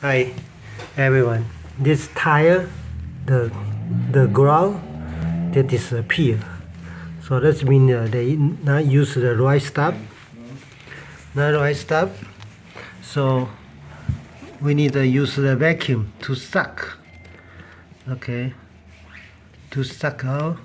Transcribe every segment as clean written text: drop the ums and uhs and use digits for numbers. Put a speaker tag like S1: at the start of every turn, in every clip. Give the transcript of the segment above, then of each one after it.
S1: Hi everyone. This tire, the grout, they disappear. So that means they not use the right stuff. Not right stuff. So we need to use the vacuum to suck. Okay. To suck out.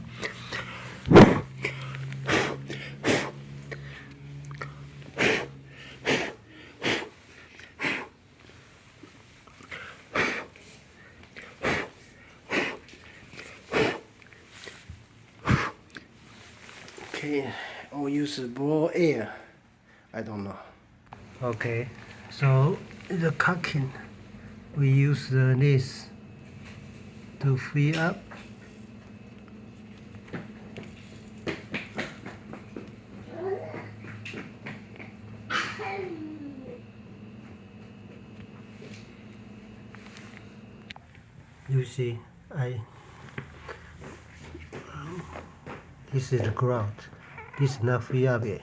S1: Okay, or use blow air. I don't know. Okay, so the caulking, we use this to fill up. You see, this is the grout. This is not fill up yet.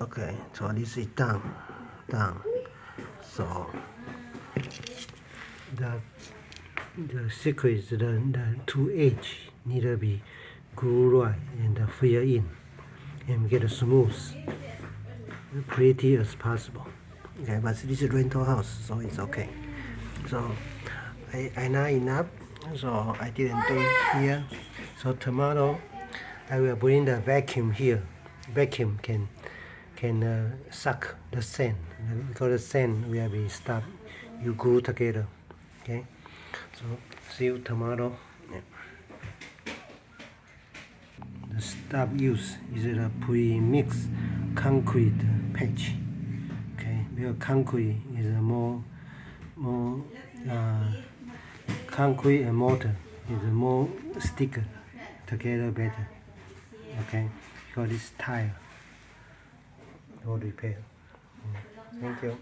S1: Okay, so this is down. So the secret is the two edge need to be glue right and fill in and get it smooth, pretty as possible. Okay, but this is rental house, so it's okay. So I not enough, so I didn't do it here. So tomorrow I will bring the vacuum here. Vacuum can suck the sand, because the sand will be stuck. You glue together. Okay. So see you tomorrow. Yeah. The stuff used is a pre-mixed concrete patch. Okay, because concrete is a more concrete and mortar is a more sticker together better. Okay, because it's tire for repair. Thank you.